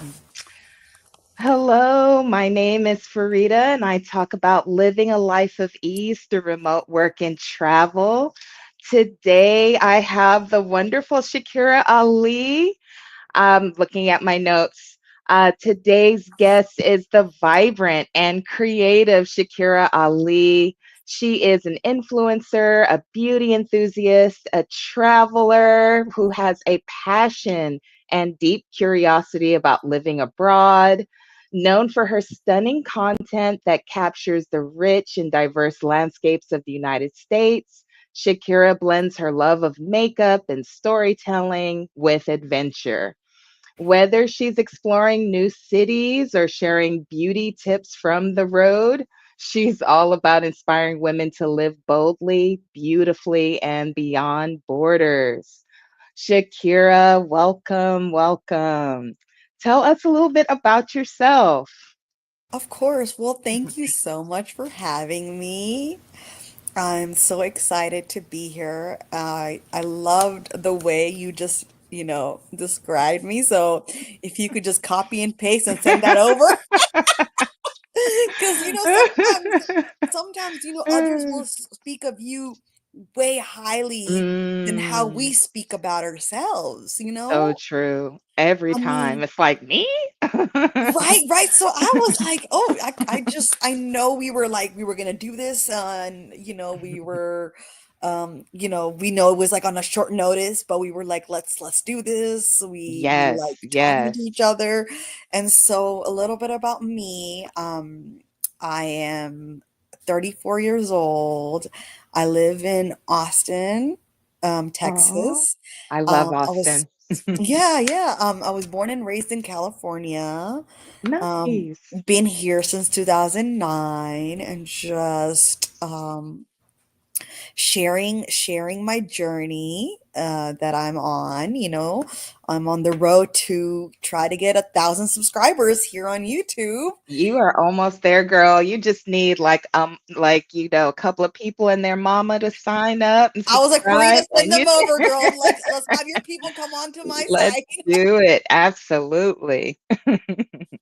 Mm. Hello, my name is Farida, and I talk about living a life of ease through remote work and travel. Today, I have the wonderful Shakira Ali. Looking at my notes. Today's guest is the vibrant and creative Shakira Ali. She is an influencer, a beauty enthusiast, a traveler who has a passion and deep curiosity about living abroad. Known for her stunning content that captures the rich and diverse landscapes of the United States, Shakira blends her love of makeup and storytelling with adventure. Whether she's exploring new cities or sharing beauty tips from the road, she's all about inspiring women to live boldly, beautifully, and beyond borders. Shakira, welcome, welcome. Tell us a little bit about yourself. Of course. Well, thank you so much for having me. I'm so excited to be here. I loved the way you just, described me. So if you could just copy and paste and send that over, because sometimes others will speak of you way highly than how we Mm, speak about ourselves, you so know? true. Every I time. mean, It's like me? right, right. So I was like, oh, I know we were gonna do this, and we know it was like on a short notice, but we were like, let's do this. We Yes, like talking to yes. each other, and so a little bit about me. I am 34 years old. I live in Austin, Oh, Texas. I love I was Austin. Yeah, yeah. I was born and raised in California. Um, Nice. been here since 2009 and just sharing my journey that I'm on. I'm on the road to try to get 1,000 subscribers here on YouTube. You are almost there, girl. You just need a couple of people and their mama to sign up and I was like, Farida, subscribe send and them you over, girl. Let's have your people come onto my let's side. do it. Absolutely.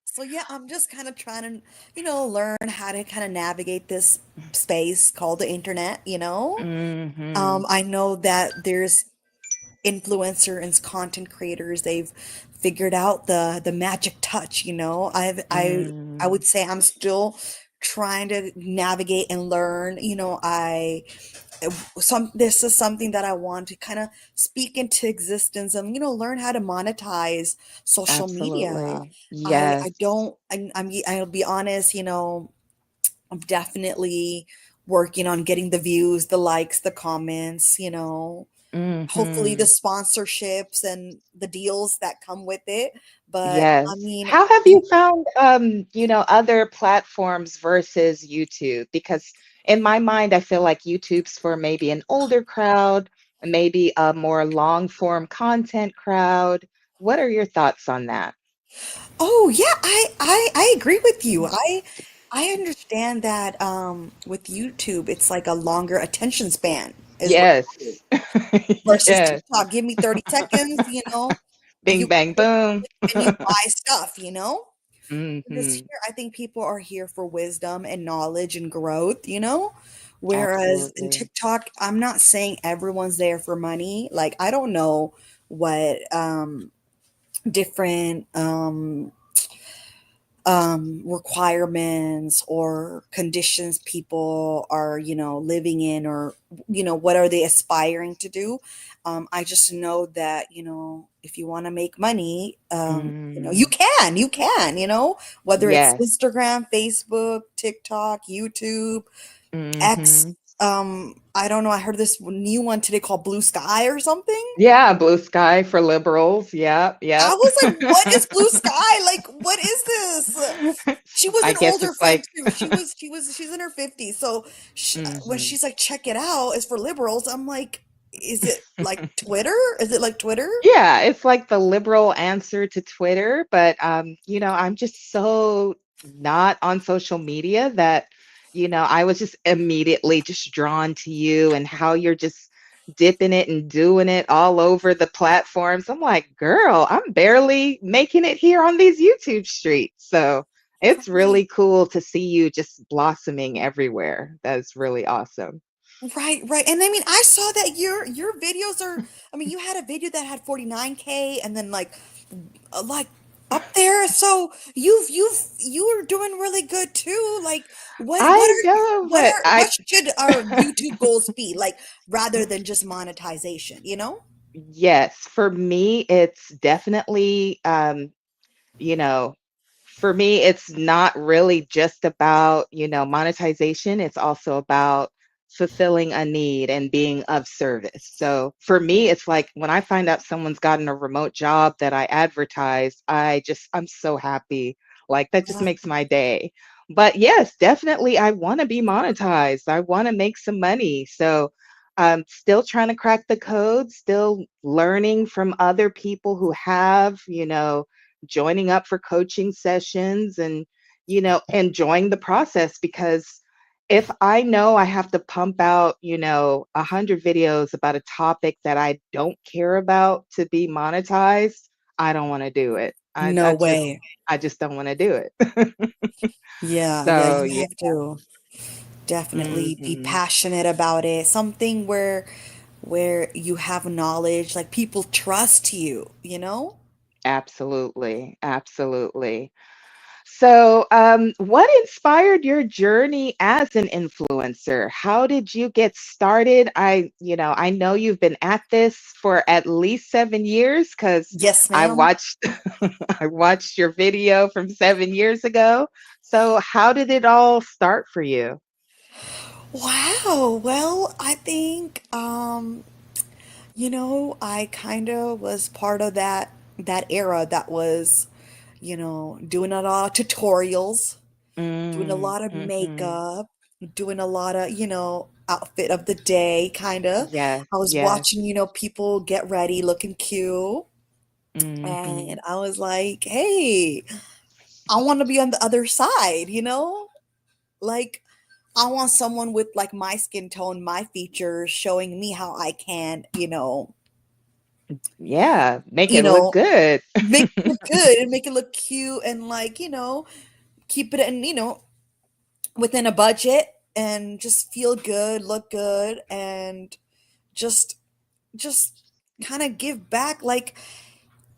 So yeah, I'm just kind of trying to, learn how to kind of navigate this space called the internet. Hmm. I know that there's influencer and content creators. They've figured out the magic touch. I Mm, would say I'm still trying to navigate and learn. This is something that I want to kind of speak into existence and learn how to monetize social media. absolutely. I Yes. don't I'll be honest, I'm definitely working on getting the views, the likes, the comments. Hopefully the Hmm. sponsorships and the deals that come with it. But I Yes. mean, How have you found, other platforms versus YouTube? Because in my mind, I feel like YouTube's for maybe an older crowd, maybe a more long form content crowd. What are your thoughts on that? oh yeah, I agree with you. Mhm. I understand that with YouTube, it's like a longer attention span is what Yes. it is. Versus Yes. TikTok, give me 30 seconds, Bing, you bang, click boom. and you buy stuff. Because Hmm. here, I think people are here for wisdom and knowledge and growth. Whereas in Absolutely. TikTok, I'm not saying everyone's there for money. Like, I don't know what different requirements or conditions people are living in, or what are they aspiring to do. I just know that if you want to make money, you Mm, can, whether it's yes. Instagram, Facebook, TikTok, YouTube, X. Hmm. I don't know, I heard this new one today called Blue Sky or something. Yeah, blue sky for liberals. Yep, I yep. was like, what is Blue Sky? Like, what is this? She was I an guess older it's friend like too. She's in her 50s. So when hmm she's like, check it out, it's for liberals. I'm like, is it like Twitter? Is it like Twitter? yeah, it's like the liberal answer to Twitter, but I'm just so not on social media that I was just immediately just drawn to you and how you're just dipping it and doing it all over the platforms. I'm like, girl, I'm barely making it here on these YouTube streets. So it's Right. really cool to see you just blossoming everywhere. That's really awesome. Right, right. And I mean, I saw that your videos are, I mean, you had a video that had 49K and then like up there. So you were doing really good too. Like I know, but what should our YouTube goals be? Like rather than just monetization, you know? yes, for me, it's definitely you know, for me, it's not really just about, monetization. It's also about fulfilling a need and being of service. So for me, it's like when I find out someone's gotten a remote job that I advertise, I'm so happy. Like that just makes my day. But yes, definitely, I want to be monetized. I want to make some money. So I'm still trying to crack the code, still learning from other people who have, joining up for coaching sessions and enjoying the process because if I know I have to pump out 100 videos about a topic that I don't care about to be monetized, I don't want to do it. i No i just way. i just don't want to do it. Yeah, yeah, So you yeah. have to definitely be Hmm. passionate about it. Something where you have knowledge, like people trust you, you know? Absolutely, absolutely. So, what inspired your journey as an influencer? How did you get started? I know you've been at this for at least 7 years because Yes, I ma'am. watched I watched your video from 7 years ago. So, how did it all start for you? Wow. Well, I think I kind of was part of that era that was, doing a lot of tutorials, doing a Mm, lot of mm-hmm. makeup, doing a lot of, outfit of the day kind of. Yes, I was yes. watching, people get ready looking cute, Mm-hmm. and I was like, "Hey, I want to be on the other side, you know? Like I want someone with like my skin tone, my features showing me how I can, Yeah, make you it look know, good. make it look good and make it look cute and keep it in, within a budget and just feel good, look good and just just kind of give back. Like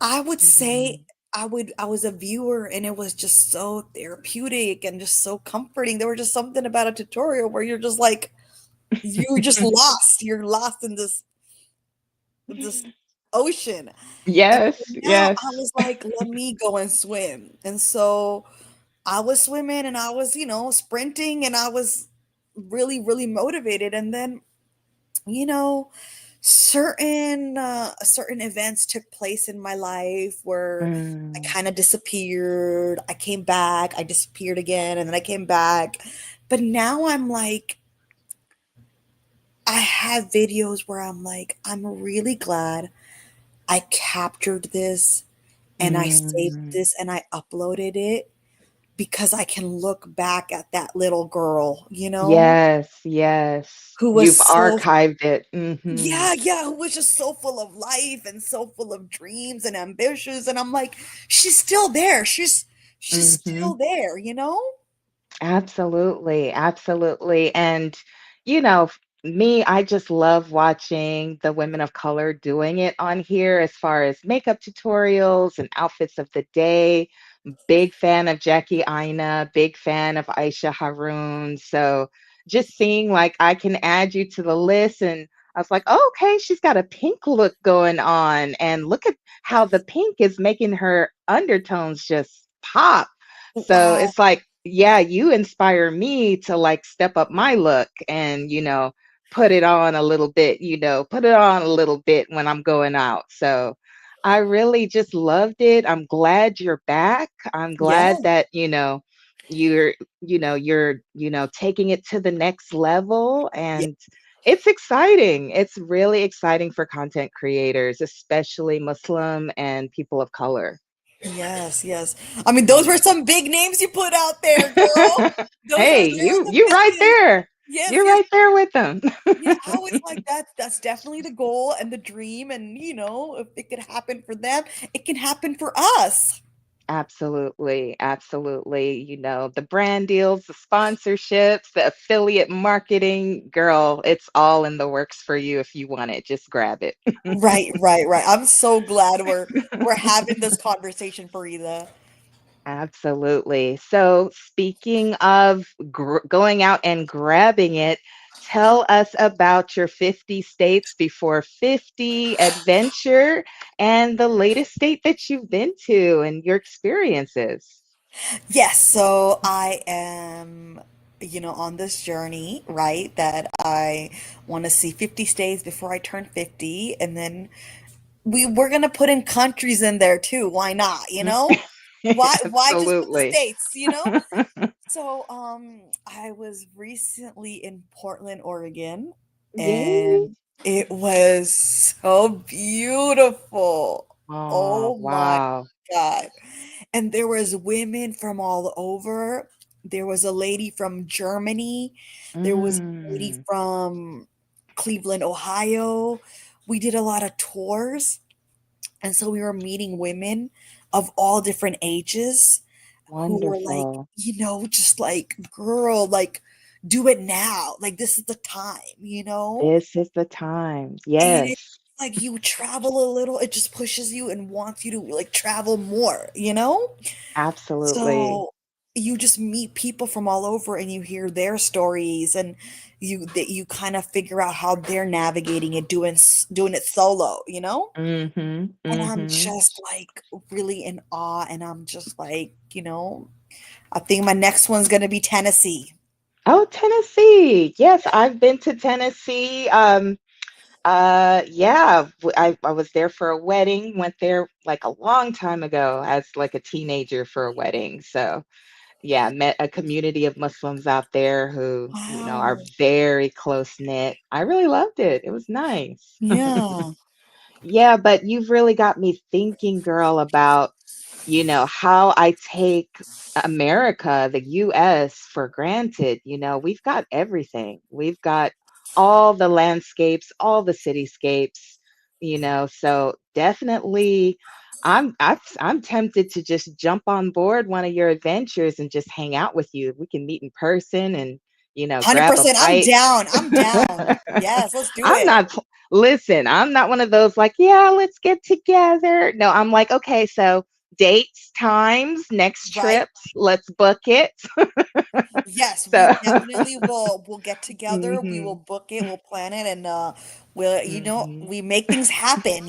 I would say Mhm. I was a viewer and it was just so therapeutic and just so comforting. There was just something about a tutorial where you're just like you're just lost. You're lost in this ocean. And so Yes, now yes. I was like, let me go and swim. And so I was swimming and I was, sprinting and I was really, really motivated. And then, you know, certain events took place in my life where I Mm, kind of disappeared. I came back, I disappeared again, and then I came back. But now I'm like, I have videos where I'm like, I'm really glad I captured this and I saved mm. this and I uploaded it because I can look back at that little girl, Yes, yes. who was You've so, archived it. Mhm. yeah, yeah, who was just so full of life and so full of dreams and ambitious. And I'm like, she's still there. She's Mhm. still there, you know? Absolutely, absolutely. And, me, I just love watching the women of color doing it on here as far as makeup tutorials and outfits of the day. Big fan of Jackie Aina, big fan of Aisha Haroon. So just seeing like I can add you to the list and I was like, oh, okay, she's got a pink look going on. And look at how the pink is making her undertones just pop. So Wow. it's like, yeah, you inspire me to like step up my look and, put it on a little bit, put it on a little bit when I'm going out. So I really just loved it. I'm glad you're back. I'm glad Yeah. that, you're, taking it to the next level Yeah. and it's exciting. It's really exciting for content creators, especially Muslim and people of color. Yes, yes. I mean, those Yeah. were some big names you put out there, girl. Those are Hey, There's you some you big right names. there. Yes, You're yes. right there with them. Yeah, I was like, that's definitely the goal and the dream. And if it could happen for them, it can happen for us. Absolutely, absolutely. The brand deals, the sponsorships, the affiliate marketing, girl, it's all in the works for you if you want it. Just grab it. Right, right, right. I'm so glad we're having this conversation, Farida. Absolutely. So, speaking of going out and grabbing it, tell us about your 50 states before 50 adventure and the latest state that you've been to and your experiences. Yes, so I am, on this journey, right? That I want to see 50 states before I turn 50, and then we're gonna put in countries in there too. Why not, Why just put the Absolutely. states? So, I was recently in Portland, Oregon, Yay. and it was so beautiful. Oh, Oh my wow. God. And there was women from all over. There was a lady from Germany. There was a lady Mm, from Cleveland, Ohio. We did a lot of tours, and so we were meeting women of all different ages who were like, wonderful. just like, girl, like, do it now. Like, this is the time. This is the time. And it's Yes, like you travel a little, it just pushes you and wants you to like travel more. absolutely. So you just meet people from all over and you hear their stories, and you kind of figure out how they're navigating it, doing it solo. Mhm, And I'm mhm. just like really in awe, and I'm just like, I think my next one's gonna be Tennessee. Oh, Tennessee. Yes, I've been to Tennessee. Yeah, I was there for a wedding, went there like a long time ago as like a teenager for a wedding. So, yeah, met a community of Muslims out there who, are Wow. very close knit. I really loved it. It was nice. Yeah. Yeah, but you've really got me thinking, girl, about, how I take America, the US, for granted. We've got everything. We've got all the landscapes, all the cityscapes, so definitely I'm tempted to just jump on board one of your adventures and just hang out with you. We can meet in person and, grab a 100%. I'm bite. down. I'm down. Yes, let's do I'm it. not Listen, I'm not one of those like, yeah, let's get together. No, I'm like, okay, so dates, times, next Right? trips, let's book it. Yes, we So, definitely will. We'll get together. We will mhm, book it. We'll plan it, and we'll, mhm. we make things happen.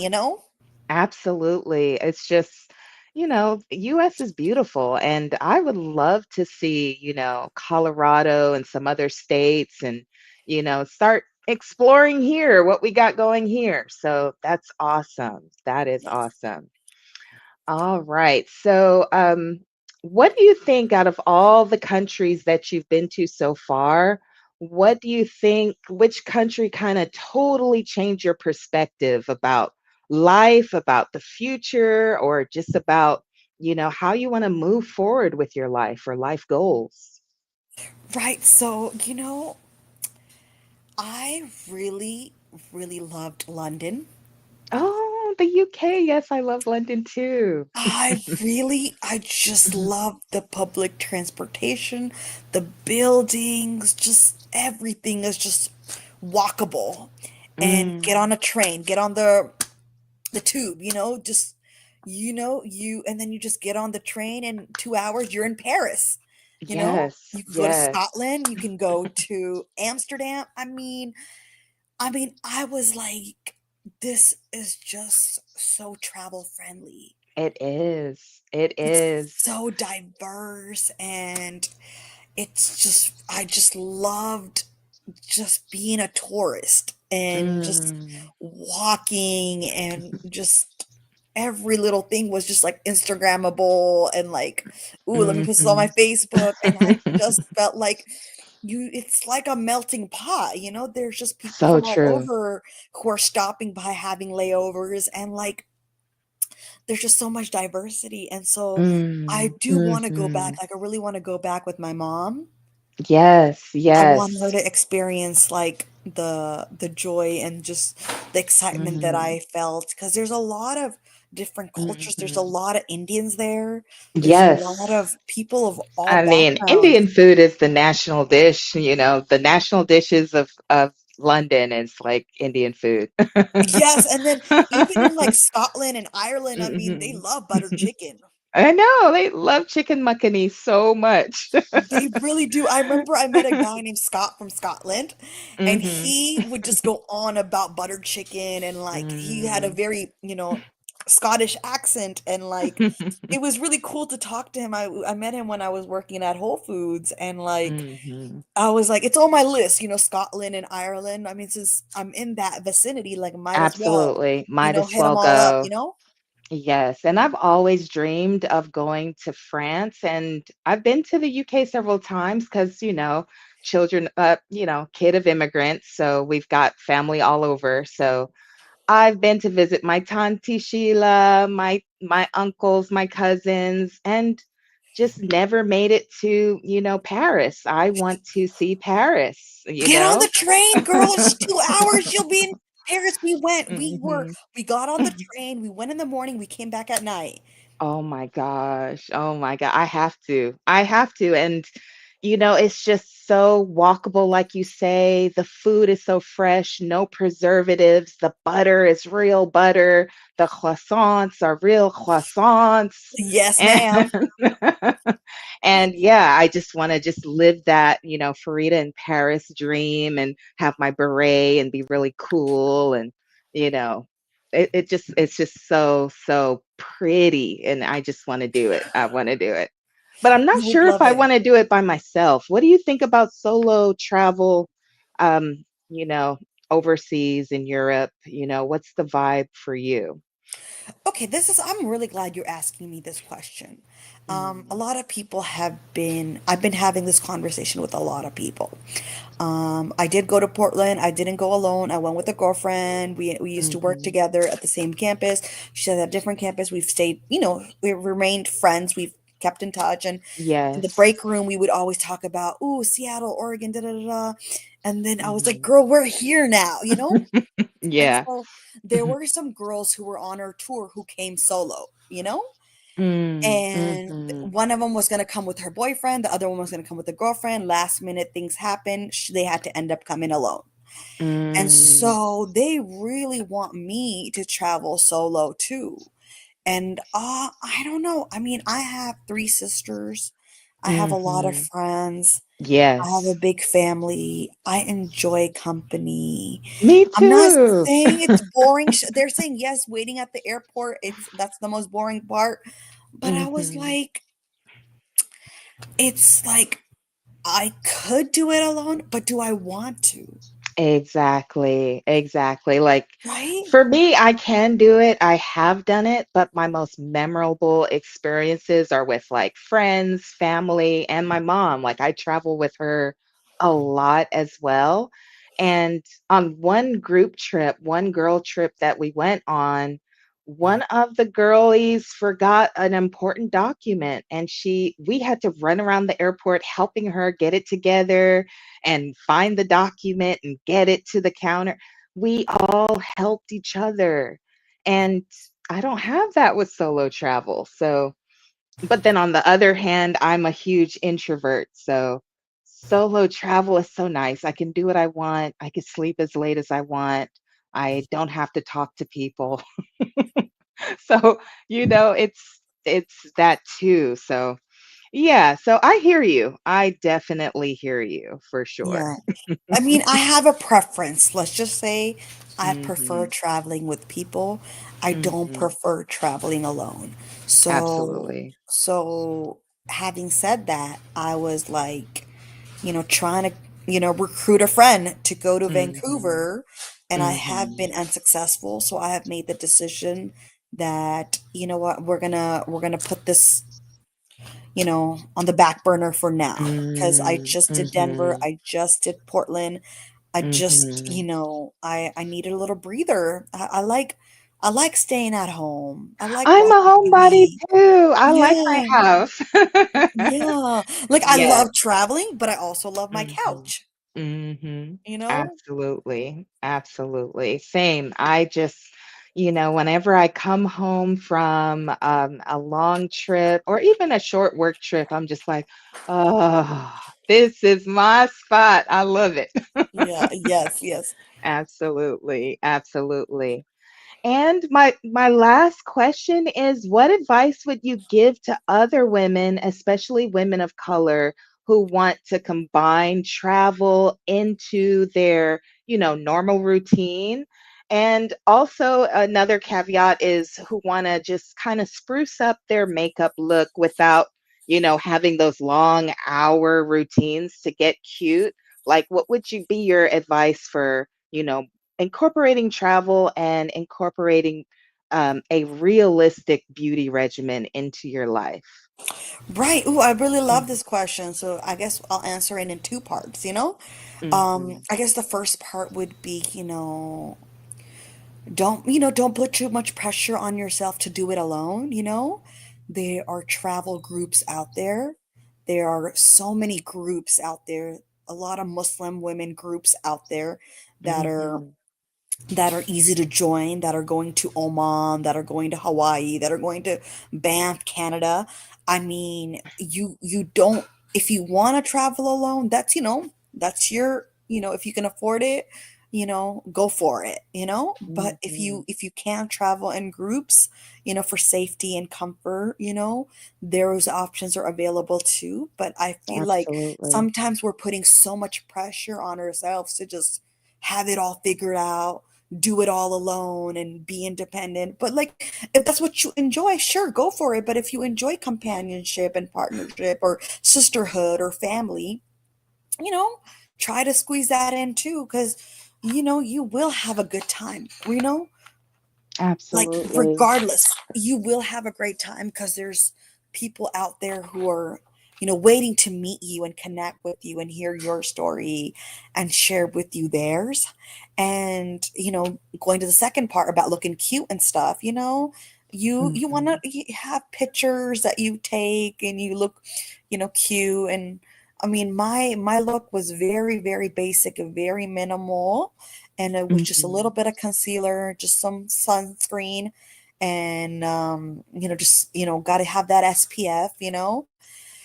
Absolutely. It's just, US is beautiful and I would love to see, Colorado and some other states and, start exploring here, what we got going here. So that's awesome. That is Yes. awesome. All right. So, what do you think out of all the countries that you've been to so far? What do you think, which country kind of totally changed your perspective about life, about the future, or just about, how you want to move forward with your life or life goals? Right. So, I really, really loved London. Oh, the UK. Yes, I love London too. I just love the public transportation, the buildings, just everything is just walkable. And get Mm, on a train, get on the tube, just and then you just get on the train and 2 hours you're in Paris. yes, You can go to yes. Scotland, you can go to Amsterdam. I mean, I was like, this is just so travel friendly. It is. It It's is. so diverse, and I just loved just being a tourist and just Mm. walking, and just every little thing was just like Instagrammable, and like, ooh, let me put this on my Mhm. Facebook. And I just felt like it's like a melting pot. There's just people So from all true. over who are stopping by, having layovers, and like there's just so much diversity. And so I Mm, do want to go back. mhm. Like, I really want to go back with my mom. Yes, I want her yes. to experience like the joy and just the excitement that Hmm. I felt because there's a lot of different cultures. There's a Hmm. lot of Indians there. There's a lot Yes. of people of all I mean, backgrounds. Indian food is the national dish, the national dishes of London is like Indian food. Yes, and then even in like Scotland and Ireland, I mean, they Hmm. love butter chicken. I know they love chicken makhani so much. They really do. I remember I met a guy named Scott from Scotland, and Hmm. he would just go on about butter chicken and like he had a Mm. very, Scottish accent and like it was really cool to talk to him. I met him when I was working at Whole Foods and like Hmm. I was like, it's on my list, Scotland and Ireland. I mean, since I'm in that vicinity, like might as well, Absolutely. Might as hit them well all up, go. you know? Yes, and I've always dreamed of going to France, and I've been to the UK several times because, children, kid of immigrants, so we've got family all over. So I've been to visit my Tante Sheila, my uncles, my cousins, and just never made it to, Paris. I want to see Paris, you Get on the know? train, girl. It's 2 hours. You'll be in Paris. Hmm. We got on the train. We went in the morning. We came back at night. Oh my gosh. Oh my God. I have to. I have to. And, it's just so walkable, like you say. The food is so fresh, no preservatives. The butter is real butter. The croissants are real croissants. Yes, And, ma'am. and yeah, I just want to just live that, Farida in Paris dream and have my beret and be really cool and, you know, it's just so so pretty and I just want to do it. I want to do it. But I'm not You would sure if love I it. want to do it by myself. What do you think about solo travel um, you know, overseas in Europe? What's the vibe for you? Okay, I'm really glad you're asking me this question. A Mm, lot of people I've been having this conversation with a lot of people. I did go to Portland. I didn't go alone. I went with a girlfriend. We used to work mhm. together at the same campus. She's at a different campus. We've stayed, we remained friends. We've kept in touch. And in the Yes. break room, we would always talk about, ooh, Seattle, Oregon, da da da da. And then I was like, Mhm. girl, we're here now. And Yeah. so there were some girls who were on our tour who came solo. Mm, And mhm. one of them was going to come with her boyfriend, the other one was going to come with a girlfriend. Last minute things happened. They had to end up coming alone. And Mm, so they really want me to travel solo too. And I don't know. I mean, I have three sisters. I have a lot of mhm. friends. I have a Yes. big family. I enjoy company. Me I'm not too. saying it's boring. They're saying yes, waiting at the airport. That's the most boring part. But I was Mhm. like, it's like I could do it alone, but do I want to? Exactly, exactly. Like Right? for me, I can do it. I have done it, but my most memorable experiences are with like friends, family, and my mom. Like I travel with her a lot as well. And on one group trip, one girl trip that we went on, one of the girlies forgot an important document and we had to run around the airport helping her get it together and find the document and get it to the counter. We all helped each other. And I don't have that with solo travel. So, but then on the other hand, I'm a huge introvert. So, solo travel is so nice. I can do what I want. I can sleep as late as I want. I don't have to talk to people. So, it's that too. So, yeah, so I hear you. I definitely hear you for sure. Yeah. I mean, I have a preference. Let's just say I prefer Mhm. traveling with people. I don't Mhm. prefer traveling alone. So, Absolutely. so having said that, I was like, trying to, recruit a friend to go to Mhm. Vancouver, and I have Mhm. been unsuccessful. So I have made the decision that, you know what, we're gonna put this on the back burner for now because I Mm. just did Denver, Mhm. I just did Portland. I just, Mhm. I needed a little breather. I like I like staying at home. I like I'm a watching homebody TV. too. I like my Yeah, house. yeah. Like I Yes. love traveling, but I also love my Mhm. couch, Mhm. you know? Absolutely. Absolutely. Same. I just, whenever I come home from a long trip or even a short work trip, I'm just like, oh, this is my spot. I love it. Yeah, yes, yes. Absolutely. Absolutely. And my last question is, what advice would you give to other women, especially women of color, who want to combine travel into their, normal routine? And also another caveat is who want to just kind of spruce up their makeup look without, having those long hour routines to get cute. Like, what would you be your advice for, incorporating travel and incorporating a realistic beauty regimen into your life? Right. Ooh, I really love Mhm, this question. So I guess I'll answer it in two parts, you know? mhm, I guess the first part would be, don't put too much pressure on yourself to do it alone, you know? There are travel groups out there. There are so many groups out there, a lot of Muslim women groups out there that are mhm, that are easy to join, that are going to Oman, that are going to Hawaii, that are going to Banff, Canada. I mean, you don't if you want to travel alone, that's if you can afford it, go for it, But mhm. if you can travel in groups, for safety and comfort, those options are available too. But I feel like Absolutely. sometimes we're putting so much pressure on ourselves to just have it all figured out, do it all alone and be independent. But like if that's what you enjoy, sure, go for it. But if you enjoy companionship and partnership or sisterhood or family, you know, try to squeeze that in too, because you will have a good time, like Absolutely. regardless, you will have a great time because there's people out there who are waiting to meet you and connect with you and hear your story and share with you theirs. And going to the second part about looking cute and stuff, you want Mhm. to have pictures that you take and you look cute. And I mean, my look was very, very basic and very minimal, and it was just a little Mhm. bit of concealer, just some sunscreen, and just got to have that SPF, and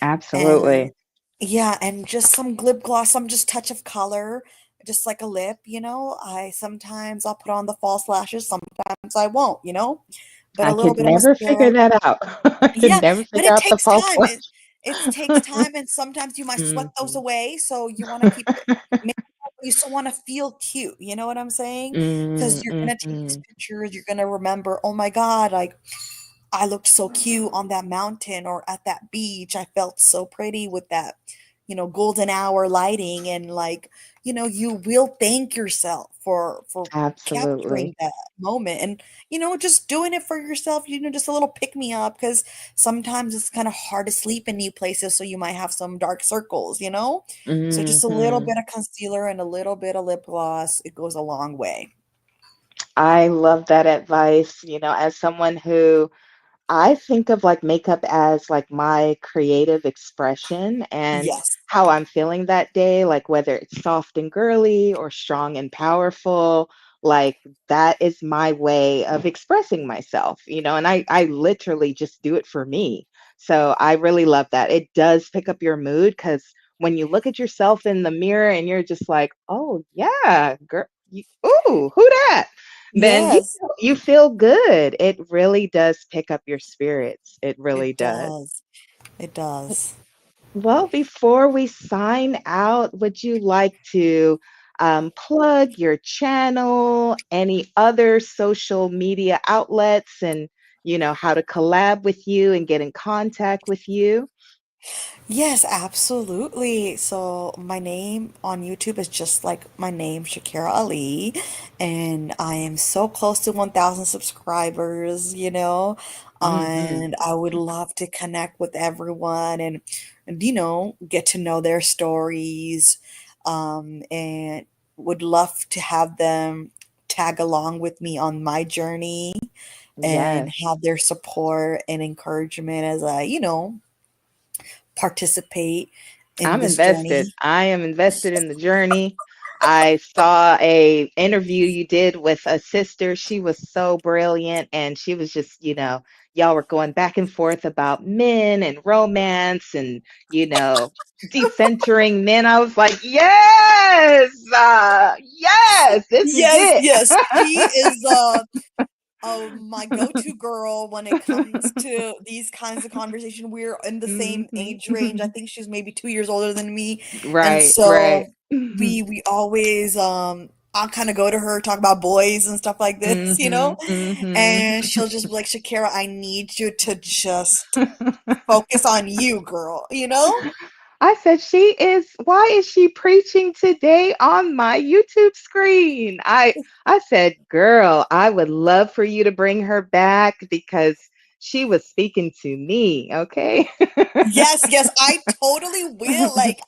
Absolutely. yeah, and just some lip gloss, some just touch of color, just like a lip, I sometimes I'll put on the false lashes, sometimes I won't, but a I little could bit of never figure mascara. that out. I could Yeah, never but figure it out the takes false time. one. It takes time, and sometimes you might sweat those Mhm. away, so you want to keep it. You still want to feel cute. You know what I'm saying? Because Mm, you're gonna take these mhm. pictures, you're gonna remember, oh my God, like I looked so cute on that mountain or at that beach. I felt so pretty with that, golden hour lighting, and like, you will thank yourself for capturing Absolutely. that moment, and just doing it for yourself, just a little pick me up, because sometimes it's kind of hard to sleep in new places, so you might have some dark circles, So just a little Mhm. bit of concealer and a little bit of lip gloss, it goes a long way. I love that advice, as someone who I think of like makeup as like my creative expression and Yes. how I'm feeling that day, like whether it's soft and girly or strong and powerful, like that is my way of expressing myself, and I literally just do it for me. So I really love that. It does pick up your mood because when you look at yourself in the mirror and you're just like, oh yeah, girl, ooh, who that? Then Yes, you feel good. It really does pick up your spirits. It really it does. does. It does. Well, before we sign out, would you like to plug your channel, any other social media outlets, and how to collab with you and get in contact with you? Yes, absolutely. So my name on YouTube is just like my name, Shakira Ali, and I am so close to 1,000 subscribers, Hmm. and I would love to connect with everyone and get to know their stories, and would love to have them tag along with me on my journey. and Yes. have their support and encouragement as I, participate in I'm this invested. journey. I am invested in the journey. I saw a interview you did with a sister. She was so brilliant and she was just, y'all were going back and forth about men and romance and, decentering men. I was like, yes, yes, this is Yes, it. yes, she is my go-to girl when it comes to these kinds of conversation. We're in the same age range. I Mhm. think she's maybe 2 years older than me, and Right, right. so we always I'll kind of go to her talk about boys and stuff like this, Mhm, mhm. and she'll just be like, Shakira, I need you to just focus on you, girl, you know? I said, why is she preaching today on my YouTube screen? I said, girl, I would love for you to bring her back because she was speaking to me, okay? Yes, yes, I totally will. Like,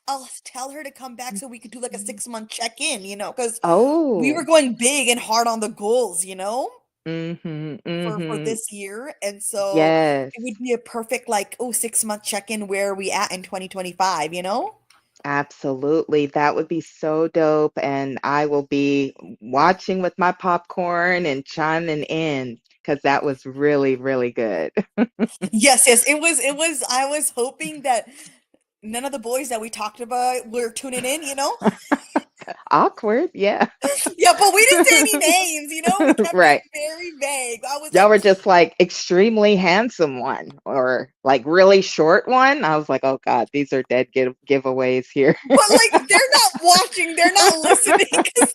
I'll tell her to come back so we could do like a 6-month check-in, because we were Oh, going big and hard on the goals, mhm, for mhm. this year. And so it Yes. would be a perfect, like, 6-month check-in. Where are we at in 2025? Absolutely. That would be so dope. And I will be watching with my popcorn and chiming in because that was really, really good. Yes, yes, it was, I was hoping that none of the boys that we talked about were tuning in. Awkward, yeah. Yeah, but we didn't say any names, we kept it Right. very vague. I was Y'all like, were just like extremely handsome one or like really short one. I was like, oh God, these are dead giveaways here. but like they're not watching, they're not listening because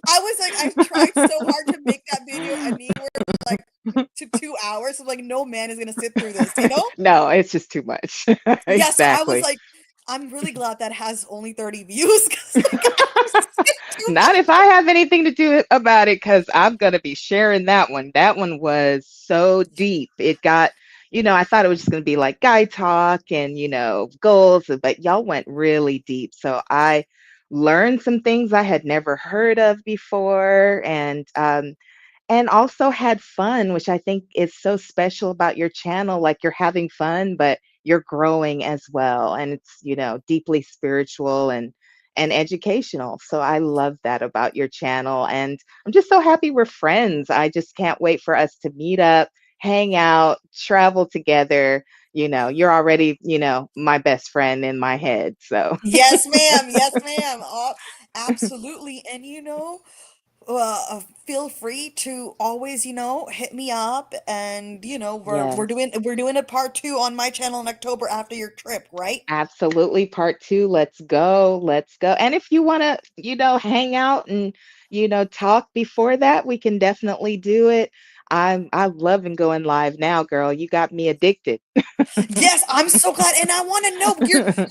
I was like, I tried so hard to make that video anywhere like to 2 hours. So like no man is gonna sit through this. No, it's just too much. Yeah, so I was Exactly. like, I'm really glad that has only 30 views because like I was too Not if I have anything to do about it, because I'm going to be sharing that one. That one was so deep. It got, I thought it was just going to be like guy talk and, goals, but y'all went really deep. So I learned some things I had never heard of before. And also had fun, which I think is so special about your channel. Like you're having fun, but you're growing as well. And it's, deeply spiritual and educational. So I love that about your channel. And I'm just so happy we're friends. I just can't wait for us to meet up, hang out, travel together. You're already, my best friend in my head. So Yes, ma'am. Yes, ma'am. Absolutely. And feel free to always, hit me up, and we're yes. doing a part two on my channel in October after your trip, right? Absolutely. Part two. Let's go. Let's go. And if you want to, hang out and, talk before that, we can definitely do it. I'm loving going live now, girl. You got me addicted. Yes, I'm so glad, and I want to know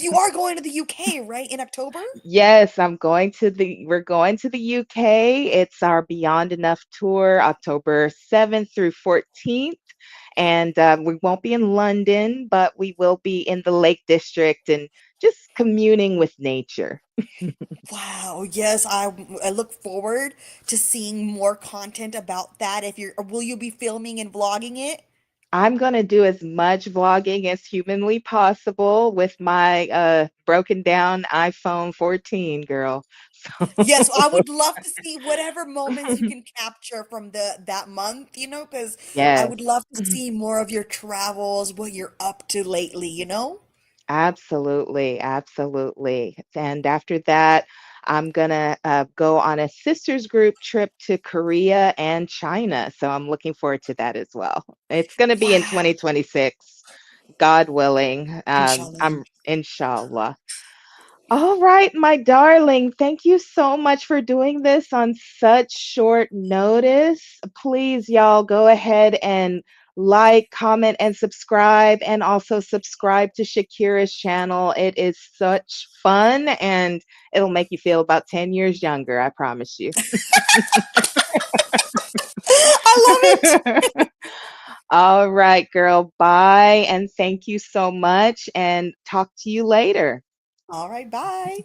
you are going to the UK, right, in October? Yes, we're going to the UK. It's our Beyond Enough tour, October 7th through 14th. And we won't be in London, but we will be in the Lake District and just communing with nature. Wow, yes, I look forward to seeing more content about that. If you're, or will you be filming and vlogging it? I'm going to do as much vlogging as humanly possible with my broken down iPhone 14, girl. Yes, I So, would love to see whatever moments you can capture from that month, because I yes. would love to see more of your travels, what you're up to lately. Absolutely, absolutely. And after that, I'm gonna go on a sisters group trip to Korea and China. So I'm looking forward to that as well. It's gonna be in Wow, 2026, God willing. inshallah. I'm inshallah. All right, my darling. Thank you so much for doing this on such short notice. Please, y'all, go ahead and like, comment, and subscribe, and also subscribe to Shakira's channel. It is such fun and it'll make you feel about 10 years younger, I promise you. I love it. All right, girl. Bye. And thank you so much. And talk to you later. All right, bye.